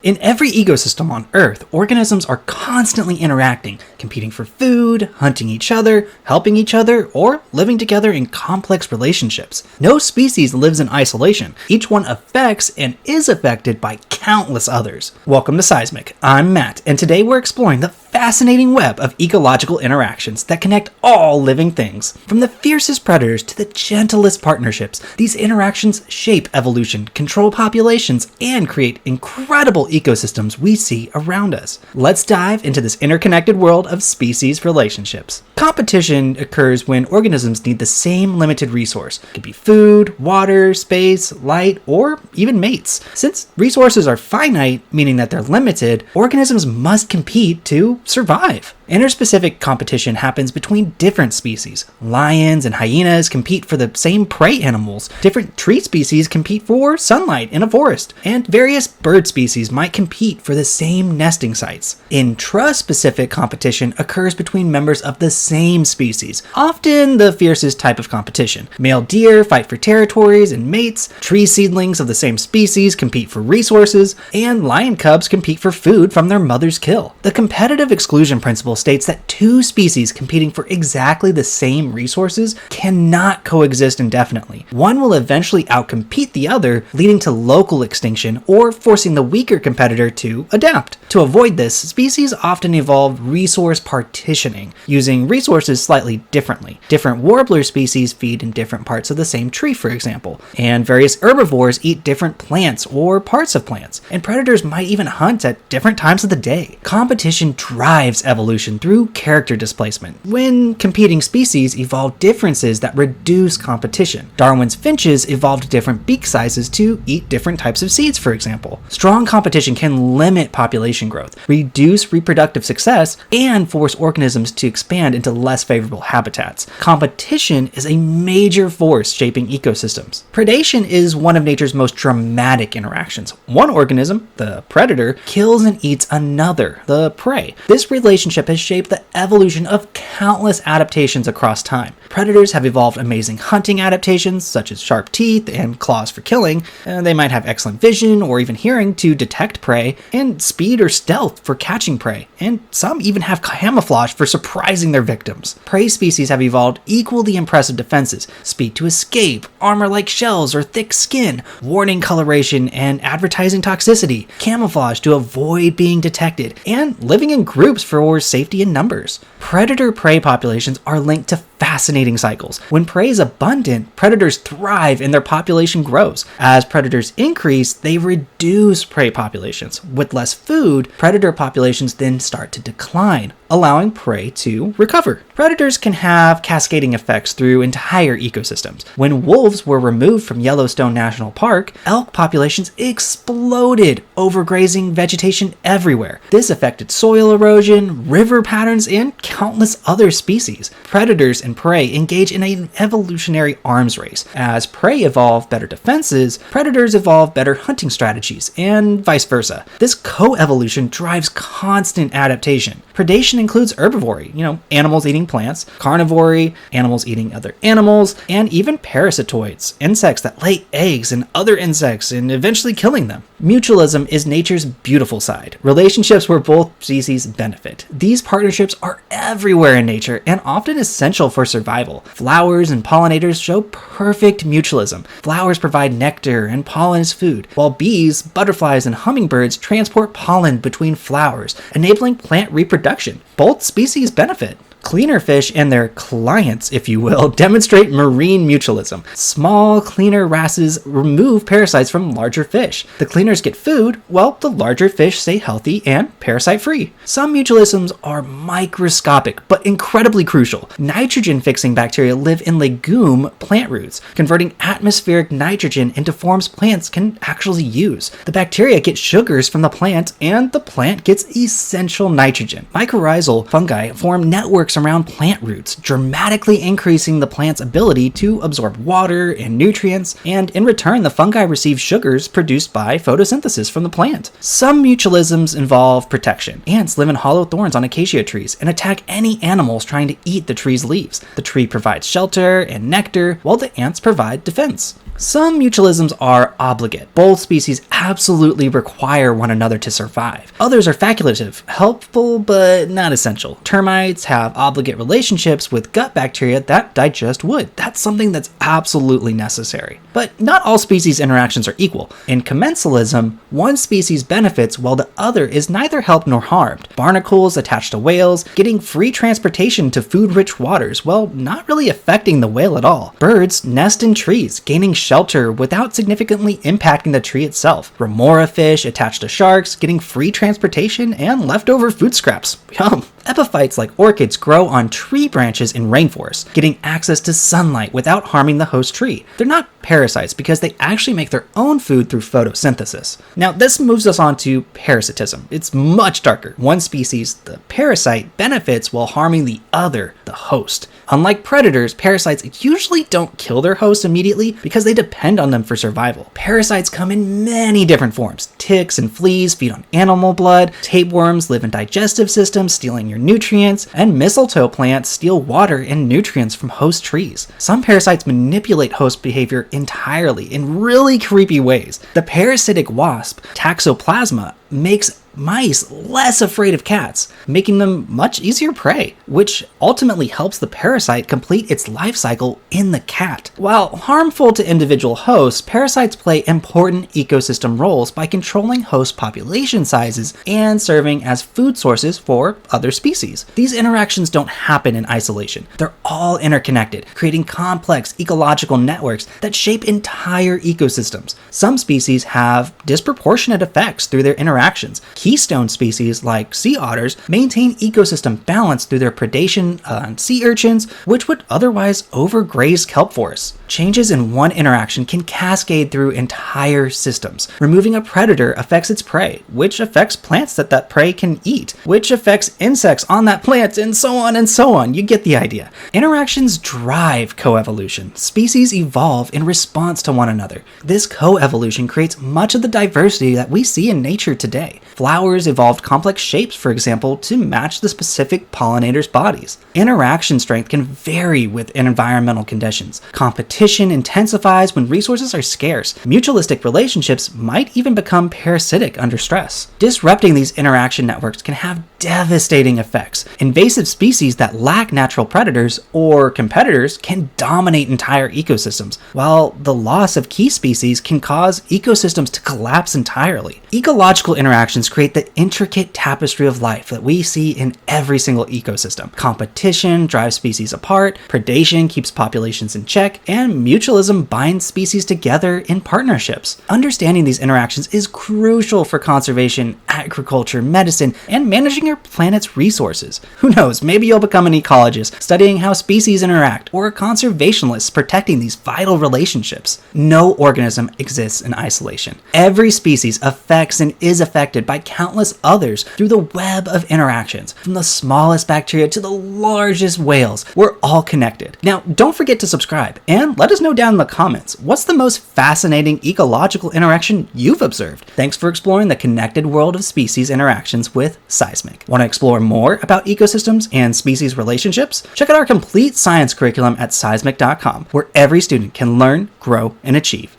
In every ecosystem on Earth, organisms are constantly interacting, competing for food, hunting each other, helping each other, or living together in complex relationships. No species lives in isolation. Each one affects and is affected by countless others. Welcome to Sciesmic. I'm Matt, and today we're exploring the fascinating web of ecological interactions that connect all living things. From the fiercest predators to the gentlest partnerships, these interactions shape evolution, control populations, and create incredible ecosystems we see around us. Let's dive into this interconnected world of species relationships. Competition occurs when organisms need the same limited resource. It could be food, water, space, light, or even mates. Since resources are finite, meaning that they're limited, organisms must compete to survive. Interspecific competition happens between different species. Lions and hyenas compete for the same prey animals. Different tree species compete for sunlight in a forest. And various bird species might compete for the same nesting sites. Intraspecific competition occurs between members of the same species, often the fiercest type of competition. Male deer fight for territories and mates, tree seedlings of the same species compete for resources, and lion cubs compete for food from their mother's kill. The competitive exclusion principle states that two species competing for exactly the same resources cannot coexist indefinitely. One will eventually outcompete the other, leading to local extinction or forcing the weaker competitor to adapt. To avoid this, species often evolve resource partitioning, using resources slightly differently. Different warbler species feed in different parts of the same tree, for example, and various herbivores eat different plants or parts of plants, and predators might even hunt at different times of the day. Competition drives evolution through character displacement. When competing species evolve differences that reduce competition. Darwin's finches evolved different beak sizes to eat different types of seeds, for example. Strong competition can limit population growth, reduce reproductive success, and force organisms to expand into less favorable habitats. Competition is a major force shaping ecosystems. Predation is one of nature's most dramatic interactions. One organism, the predator, kills and eats another, the prey. This relationship has shaped the evolution of countless adaptations across time. Predators have evolved amazing hunting adaptations, such as sharp teeth and claws for killing. They might have excellent vision or even hearing to detect prey, and speed or stealth for catching prey, and some even have camouflage for surprising their victims. Prey species have evolved equally impressive defenses: speed to escape, armor like shells or thick skin, warning coloration and advertising toxicity, camouflage to avoid being detected, and living in groups for safety in numbers. Predator-prey populations are linked to fascinating cycles. When prey is abundant, predators thrive and their population grows. As predators increase, they reduce prey populations. With less food, predator populations then start to decline, allowing prey to recover. Predators can have cascading effects through entire ecosystems. When wolves were removed from Yellowstone National Park, elk populations exploded, overgrazing vegetation everywhere. This affected soil erosion, river patterns, and countless other species. Predators and prey engage in an evolutionary arms race. As prey evolve better defenses, predators evolve better hunting strategies, and vice versa. This co-evolution drives constant adaptation. Predation includes herbivory, animals eating plants, carnivory, animals eating other animals, and even parasitoids, insects that lay eggs and other insects and eventually killing them. Mutualism is nature's beautiful side, relationships where both species benefit. These partnerships are everywhere in nature and often essential for survival. Flowers and pollinators show perfect mutualism. Flowers provide nectar and pollen as food, while bees, butterflies, and hummingbirds transport pollen between flowers, enabling plant reproduction. Both species benefit. Cleaner fish and their clients, if you will, demonstrate marine mutualism. Small, cleaner wrasses remove parasites from larger fish. The cleaners get food, while the larger fish stay healthy and parasite-free. Some mutualisms are microscopic, but incredibly crucial. Nitrogen-fixing bacteria live in legume plant roots, converting atmospheric nitrogen into forms plants can actually use. The bacteria get sugars from the plant, and the plant gets essential nitrogen. Mycorrhizal fungi form networks around plant roots, dramatically increasing the plant's ability to absorb water and nutrients, and in return the fungi receive sugars produced by photosynthesis from the plant. Some mutualisms involve protection. Ants live in hollow thorns on acacia trees and attack any animals trying to eat the tree's leaves. The tree provides shelter and nectar, while the ants provide defense. Some mutualisms are obligate. Both species absolutely require one another to survive. Others are facultative, helpful but not essential. Termites have obligate relationships with gut bacteria that digest wood. That's something that's absolutely necessary. But not all species interactions are equal. In commensalism, one species benefits while the other is neither helped nor harmed. Barnacles attached to whales, getting free transportation to food-rich waters while not really affecting the whale at all. Birds nest in trees, gaining shelter without significantly impacting the tree itself. Remora fish attached to sharks, getting free transportation and leftover food scraps. Yum! Epiphytes like orchids grow on tree branches in rainforests, getting access to sunlight without harming the host tree. They're not parasites because they actually make their own food through photosynthesis. Now, this moves us on to parasitism. It's much darker. One species, the parasite, benefits while harming the other, the host. Unlike predators, parasites usually don't kill their host immediately because they depend on them for survival. Parasites come in many different forms. Ticks and fleas feed on animal blood, tapeworms live in digestive systems, stealing your nutrients, and mistletoe plants steal water and nutrients from host trees. Some parasites manipulate host behavior entirely in really creepy ways. The parasitic wasp, Toxoplasma, makes mice less afraid of cats, making them much easier prey, which ultimately helps the parasite complete its life cycle in the cat. While harmful to individual hosts, parasites play important ecosystem roles by controlling host population sizes and serving as food sources for other species. These interactions don't happen in isolation. They're all interconnected, creating complex ecological networks that shape entire ecosystems. Some species have disproportionate effects through their interactions. Keystone species like sea otters maintain ecosystem balance through their predation on sea urchins, which would otherwise overgraze kelp forests. Changes in one interaction can cascade through entire systems. Removing a predator affects its prey, which affects plants that prey can eat, which affects insects on that plant, and so on and so on. You get the idea. Interactions drive coevolution. Species evolve in response to one another. This coevolution creates much of the diversity that we see in nature today. Flowers evolved complex shapes, for example, to match the specific pollinators' bodies. Interaction strength can vary with environmental conditions. Competition intensifies when resources are scarce. Mutualistic relationships might even become parasitic under stress. Disrupting these interaction networks can have devastating effects. Invasive species that lack natural predators or competitors can dominate entire ecosystems, while the loss of key species can cause ecosystems to collapse entirely. Ecological interactions create the intricate tapestry of life that we see in every single ecosystem. Competition drives species apart, predation keeps populations in check, and mutualism binds species together in partnerships. Understanding these interactions is crucial for conservation, agriculture, medicine, and managing your planet's resources. Who knows, maybe you'll become an ecologist, studying how species interact, or a conservationist protecting these vital relationships. No organism exists in isolation. Every species affects and is affected by countless others through the web of interactions. From the smallest bacteria to the largest whales, we're all connected. Now, don't forget to subscribe, and let us know down in the comments, what's the most fascinating ecological interaction you've observed? Thanks for exploring the connected world of species interactions with Sciesmic. Want to explore more about ecosystems and species relationships? Check out our complete science curriculum at Sciesmic.com, where every student can learn, grow, and achieve.